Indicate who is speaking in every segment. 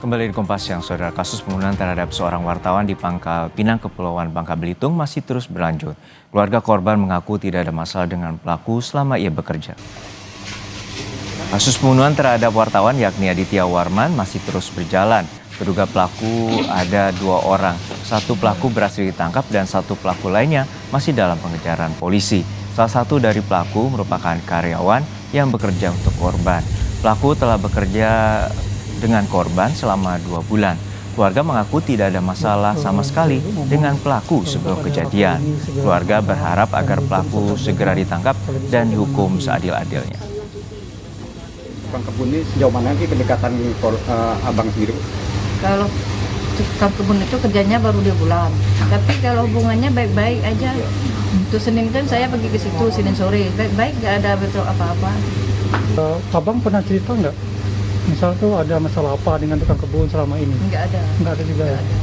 Speaker 1: Kembali di Kompas Siang, saudara, kasus pembunuhan terhadap seorang wartawan di Pangkal Pinang, Kepulauan Bangka Belitung masih terus berlanjut. Keluarga korban mengaku tidak ada masalah dengan pelaku selama ia bekerja. Kasus pembunuhan terhadap wartawan yakni Aditya Warman masih terus berjalan. Terduga pelaku ada 2 orang. Satu pelaku berhasil ditangkap dan satu pelaku lainnya masih dalam pengejaran polisi. Salah satu dari pelaku merupakan karyawan yang bekerja untuk korban. Pelaku telah bekerja dengan korban selama 2 bulan. Keluarga mengaku tidak ada masalah sama sekali dengan pelaku sebelum kejadian. Keluarga berharap agar pelaku segera ditangkap dan dihukum seadil-adilnya.
Speaker 2: Bang Kebun ini sejauh mana sih pendekatan abang sendiri?
Speaker 3: Kalau tukang kebun itu kerjanya baru 2 bulan, tapi kalau hubungannya baik-baik aja. Untuk Senin kan saya pergi ke situ, Senin sore, baik-baik, nggak ada betul apa-apa.
Speaker 4: Abang pernah cerita nggak? Misal tuh ada masalah apa dengan tukang kebun selama ini?
Speaker 3: Nggak ada.
Speaker 4: Nggak ada juga.
Speaker 3: Nggak ada.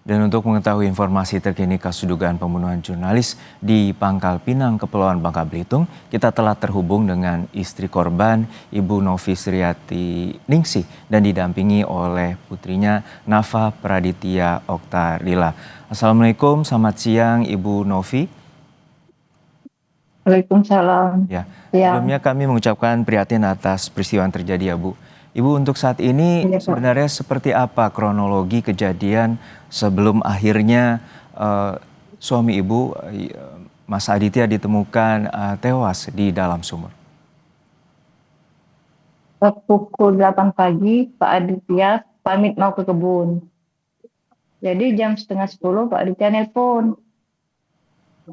Speaker 1: Dan untuk mengetahui informasi terkini kasus dugaan pembunuhan jurnalis di Pangkal Pinang, Kepulauan Bangka Belitung, kita telah terhubung dengan istri korban, Ibu Novi Sriati Ningsih, dan didampingi oleh putrinya Nafa Praditya Oktarila. Assalamualaikum, selamat siang Ibu Novi.
Speaker 3: Waalaikumsalam.
Speaker 1: Ya,
Speaker 3: Ya.
Speaker 1: sebelumnya kami mengucapkan prihatin atas peristiwa yang terjadi ya Bu. Ibu, untuk saat ini
Speaker 3: Iya, Pak.
Speaker 1: sebenarnya seperti apa kronologi kejadian sebelum akhirnya suami Ibu, Mas Aditya, ditemukan tewas di dalam sumur?
Speaker 3: Pukul 8 pagi, Pak Aditya pamit mau ke kebun. Jadi jam setengah 10 Pak Aditya nelpon.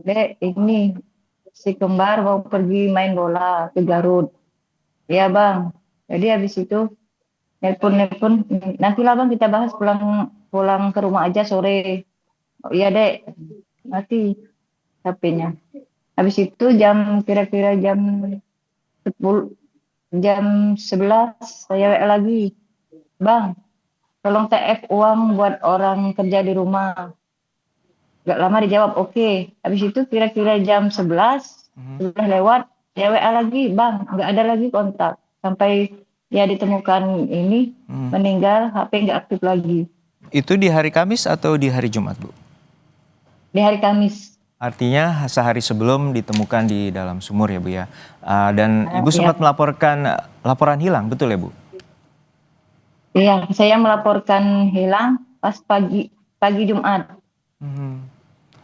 Speaker 3: Dek, ini si kembar mau pergi main bola ke Garut. Iya bang. Jadi habis itu nelpon, nantilah bang kita bahas pulang ke rumah aja sore. Oh iya dek, mati HP-nya. Habis itu kira-kira jam 10, jam 11 saya WA lagi. Bang, tolong TF uang buat orang kerja di rumah. Gak lama dijawab oke. Habis itu kira-kira jam 11 sudah lewat, saya WA lagi, bang, nggak ada lagi kontak. Sampai ya ditemukan ini meninggal, HP nggak aktif lagi.
Speaker 1: Itu di hari Kamis atau di hari Jumat, Bu?
Speaker 3: Di hari Kamis.
Speaker 1: Artinya sehari sebelum ditemukan di dalam sumur ya Bu ya. Dan Ibu
Speaker 3: Iya.
Speaker 1: sempat melaporkan laporan hilang, betul ya Bu?
Speaker 3: Iya, saya melaporkan hilang pas pagi Jumat.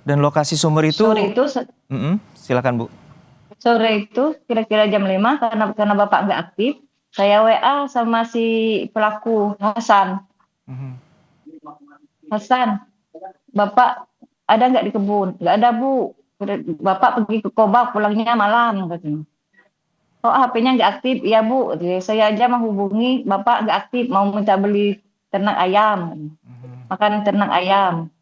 Speaker 1: Dan lokasi sumur itu,
Speaker 3: Sore itu
Speaker 1: silakan Bu.
Speaker 3: sore itu kira-kira jam 5 karena Bapak nggak aktif, saya WA sama si pelaku Hasan. Hasan, Bapak ada nggak di kebun? Nggak ada Bu. Bapak pergi ke Kobak, pulangnya malam katanya. Oh, HP-nya nggak aktif, ya Bu. Saya aja menghubungi Bapak nggak aktif, mau minta beli ternak ayam, makan ternak ayam.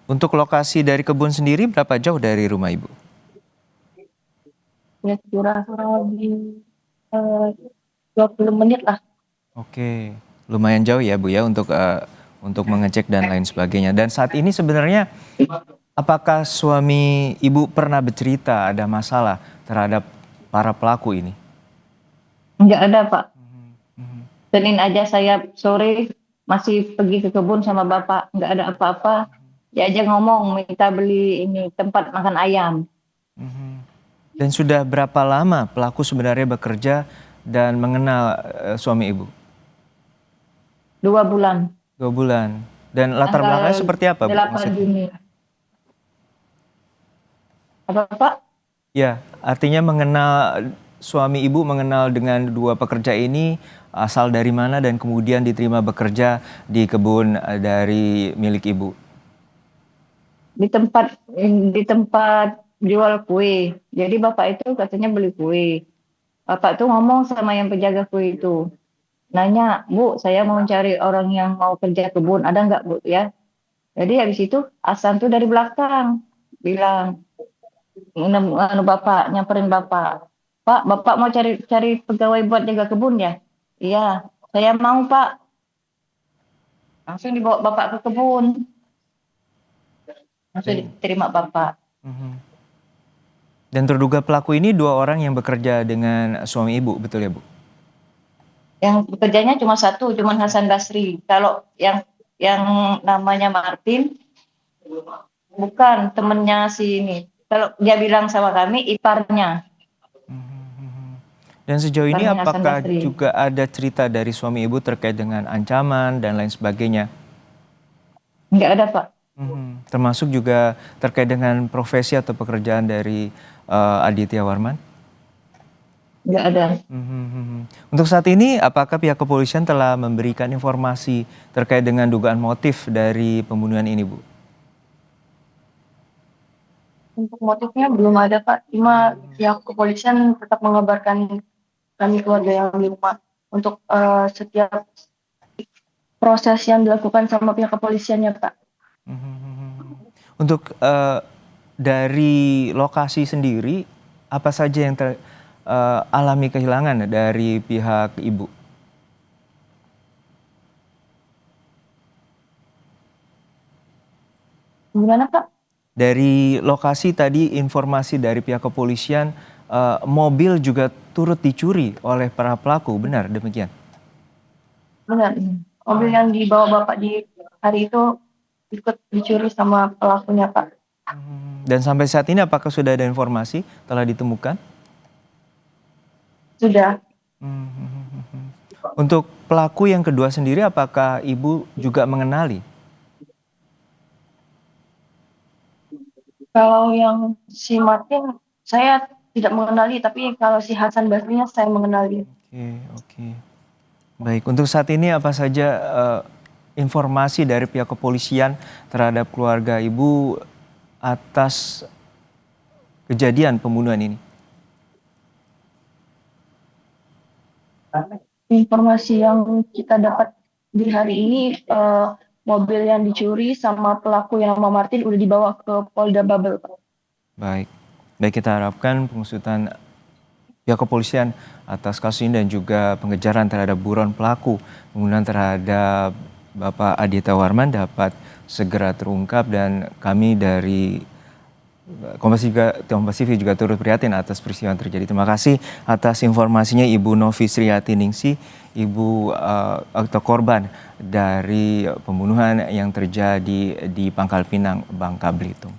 Speaker 1: Untuk lokasi dari kebun sendiri berapa jauh dari rumah Ibu?
Speaker 3: Kira-kira lebih 20 menit lah.
Speaker 1: Oke, lumayan jauh ya Bu ya untuk mengecek dan lain sebagainya. Dan saat ini sebenarnya apakah suami Ibu pernah bercerita ada masalah terhadap para pelaku ini?
Speaker 3: Nggak ada Pak. Senin aja saya sore masih pergi ke kebun sama Bapak, nggak ada apa-apa. Dia aja ngomong minta beli ini tempat makan ayam.
Speaker 1: Dan sudah berapa lama pelaku sebenarnya bekerja dan mengenal suami Ibu?
Speaker 3: 2 bulan.
Speaker 1: 2 bulan. Dan latar belakangnya seperti apa Bu?
Speaker 3: 8 Juni. Apa Pak?
Speaker 1: Ya, artinya suami Ibu mengenal dengan 2 pekerja ini asal dari mana dan kemudian diterima bekerja di kebun dari milik Ibu?
Speaker 3: Di tempat jual kue. Jadi Bapak itu katanya beli kue. Bapak tuh ngomong sama yang penjaga kue itu. Nanya, Bu, saya mau cari orang yang mau kerja kebun, ada nggak Bu ya? Jadi habis itu Hasan tuh dari belakang bilang, Bapak nyamperin Bapak. Pak, Bapak mau cari pegawai buat jaga kebun ya? Iya, saya mau Pak. Langsung dibawa Bapak ke kebun. Langsung diterima Bapak.
Speaker 1: Dan terduga pelaku ini 2 orang yang bekerja dengan suami Ibu, betul ya Bu?
Speaker 3: Yang bekerjanya cuma satu, cuma Hasan Basri. Kalau yang namanya Martin bukan temennya si ini. Kalau dia bilang sama kami iparnya,
Speaker 1: Dan sejauh ini
Speaker 3: iparnya Hasan
Speaker 1: apakah
Speaker 3: Basri.
Speaker 1: juga ada cerita dari suami ibu terkait dengan ancaman dan lain sebagainya?
Speaker 3: Enggak ada, Pak.
Speaker 1: Termasuk juga terkait dengan profesi atau pekerjaan dari Aditya Warman?
Speaker 3: Enggak ada.
Speaker 1: Untuk saat ini, apakah pihak kepolisian telah memberikan informasi terkait dengan dugaan motif dari pembunuhan ini, Bu?
Speaker 3: Untuk motifnya belum ada, Pak. Cuma pihak kepolisian tetap mengabarkan kami keluarga yang di rumah untuk setiap proses yang dilakukan sama pihak kepolisiannya, Pak.
Speaker 1: Untuk dari lokasi sendiri, apa saja yang alami kehilangan dari pihak ibu?
Speaker 3: Gimana, Pak?
Speaker 1: Dari lokasi tadi informasi dari pihak kepolisian, mobil juga turut dicuri oleh para pelaku, benar demikian?
Speaker 3: Benar. Mobil yang dibawa Bapak di hari itu ikut dicuri sama pelakunya, Pak.
Speaker 1: Dan sampai saat ini apakah sudah ada informasi telah ditemukan?
Speaker 3: Sudah.
Speaker 1: Untuk pelaku yang kedua sendiri, apakah ibu juga mengenali?
Speaker 3: Kalau yang si Martin saya tidak mengenali, tapi kalau si Hasan Basrinya saya mengenali.
Speaker 1: Oke. Baik, untuk saat ini apa saja informasi dari pihak kepolisian terhadap keluarga ibu atas kejadian pembunuhan ini?
Speaker 3: Informasi yang kita dapat di hari ini, mobil yang dicuri sama pelaku yang nama Martin udah dibawa ke Polda Babel, Pak.
Speaker 1: Baik, kita harapkan pengusutan pihak kepolisian atas kasus ini dan juga pengejaran terhadap buron pelaku pembunuhan terhadap Bapak Aditya Warman dapat segera terungkap, dan kami dari Kompas TV juga turut prihatin atas peristiwa yang terjadi. Terima kasih atas informasinya Ibu Novi Sriati Ningsih, Ibu atau korban dari pembunuhan yang terjadi di Pangkal Pinang, Bangka Belitung.